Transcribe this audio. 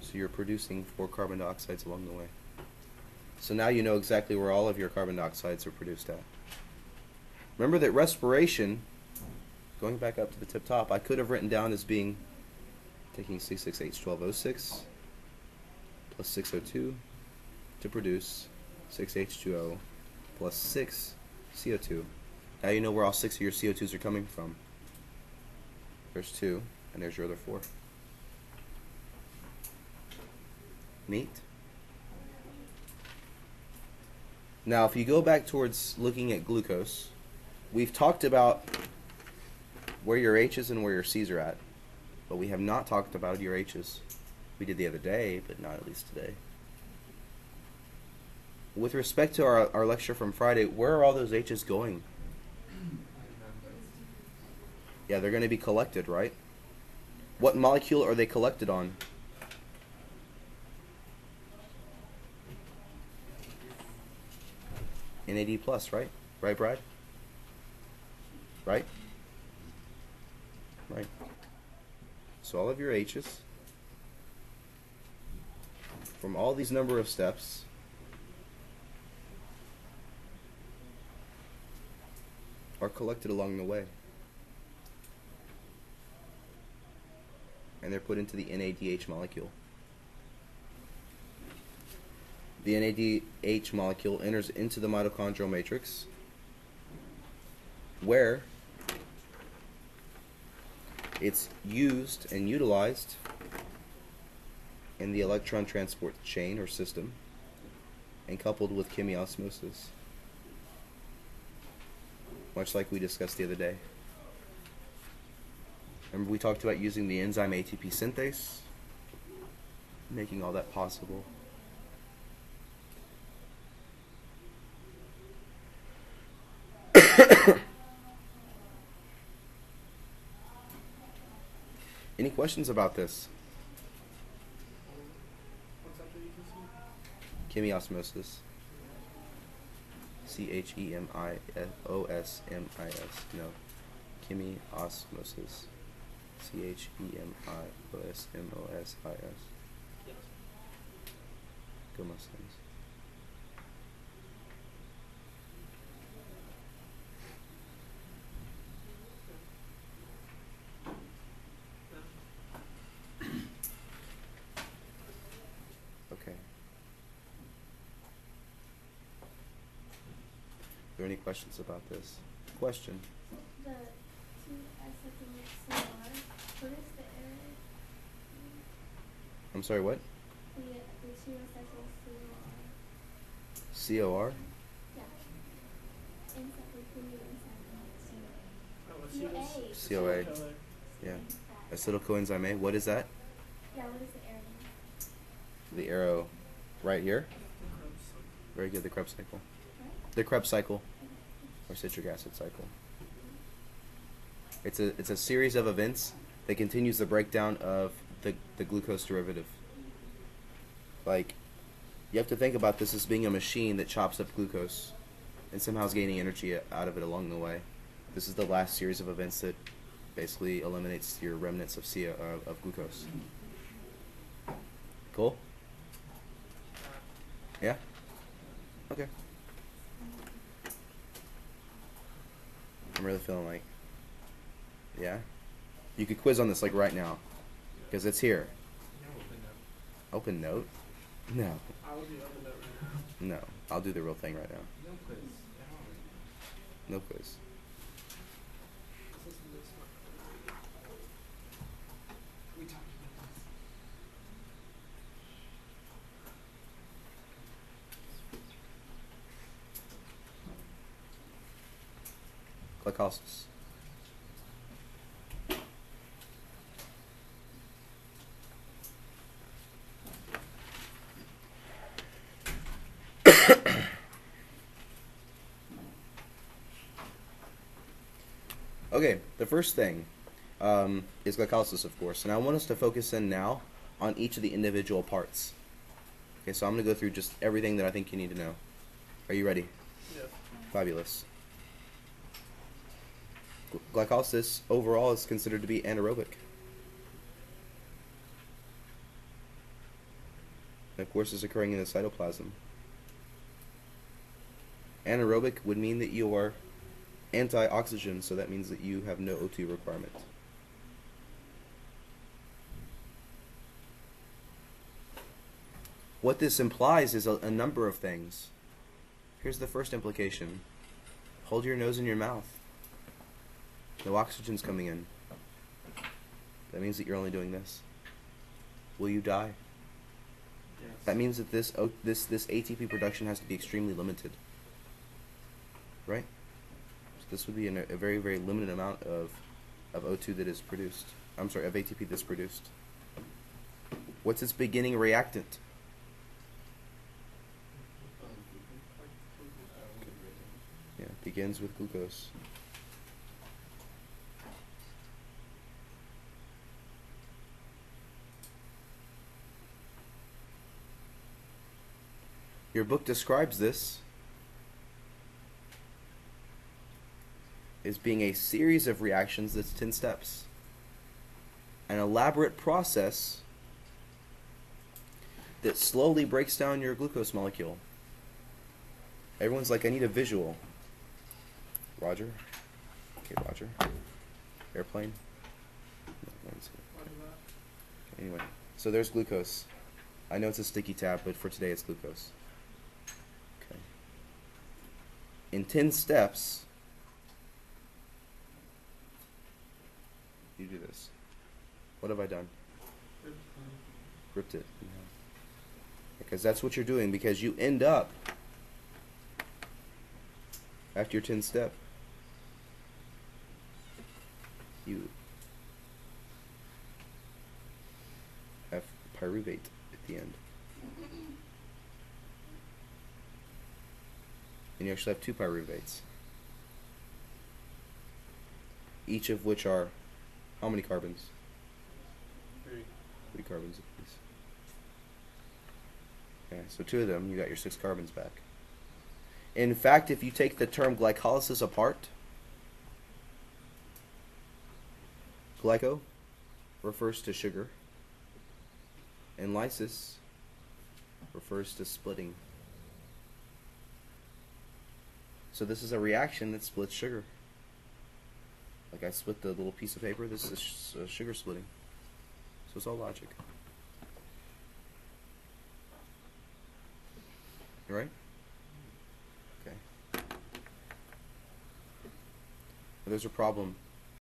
So you're producing 4 carbon dioxides along the way. So now you know exactly where all of your carbon dioxides are produced at. Remember that respiration, going back up to the tip top, I could have written down as being taking C6H12O6 plus 6O2 to produce 6H2O plus 6 CO2. Now you know where all 6 of your CO2s are coming from. There's 2, and there's your other 4. Neat. Now if you go back towards looking at glucose, we've talked about where your H's and where your C's are at, but we have not talked about your H's. We did the other day, but not at least today. With respect to our lecture from Friday, where are all those H's going? Yeah, they're going to be collected, right? What molecule are they collected on? NAD+, right? Right, Brad? Right? Right. So all of your H's from all these number of steps are collected along the way. And they're put into the NADH molecule. The NADH molecule enters into the mitochondrial matrix, where it's used and utilized in the electron transport chain or system, and coupled with chemiosmosis, much like we discussed the other day. Remember we talked about using the enzyme ATP synthase, making all that possible. Any questions about this? Chemiosmosis. Chemiosmosis. No. Chemiosmosis. Chemiosmosis. Go Mustangs. Okay. Are there any questions about this? Question. The 2-acetylCR, what is the error? I'm sorry, what? The 2-acetylCR. COR? Yeah. Encyclopedia. COA. Yeah. Acetyl-coenzyme A. What is that? Yeah, what is the error? The arrow right here. Very good, the Krebs cycle. The Krebs cycle, or citric acid cycle. It's a series of events that continues the breakdown of the glucose derivative. Like, you have to think about this as being a machine that chops up glucose and somehow is gaining energy out of it along the way. This is the last series of events that basically eliminates your remnants of of glucose. Cool? Yeah? Okay. I'm really feeling like, yeah? You could quiz on this like right now, because it's here. Open note? No. I will do open note right now. No. I'll do the real thing right now. No quiz. No quiz. We talked about this. Glycolysis. Okay, the first thing is glycolysis, of course, and I want us to focus in now on each of the individual parts. Okay, so I'm going to go through just everything that I think you need to know. Are you ready? Yeah. Fabulous. Glycolysis overall is considered to be anaerobic. And of course, it's occurring in the cytoplasm. Anaerobic would mean that you are anti-oxygen, so that means that you have no O2 requirement. What this implies is a number of things. Here's the first implication. Hold your nose in your mouth. No oxygen's coming in. That means that you're only doing this. Will you die? Yes. That means that this ATP production has to be extremely limited. Right? So this would be a very, very limited amount of O2 that is produced. I'm sorry, of ATP that's produced. What's its beginning reactant? Yeah, it begins with glucose. Your book describes this as being a series of reactions that's 10 steps. An elaborate process that slowly breaks down your glucose molecule. Everyone's like, I need a visual. Roger? Okay, Roger. Airplane? No, mine's here. What about? Anyway, so there's glucose. I know it's a sticky tab, but for today it's glucose. Okay. In 10 steps, you do this. What have I done? Ripped it. Yeah. Because that's what you're doing, because you end up, after your 10th step, you have pyruvate at the end. And you actually have 2 pyruvates. Each of which are how many carbons? 3. 3 carbons apiece. Okay, so 2 of them, you got your 6 carbons back. In fact, if you take the term glycolysis apart, glyco refers to sugar, and lysis refers to splitting. So this is a reaction that splits sugar. Like I split the little piece of paper, this is sugar splitting. So it's all logic. You right? Okay. There's a problem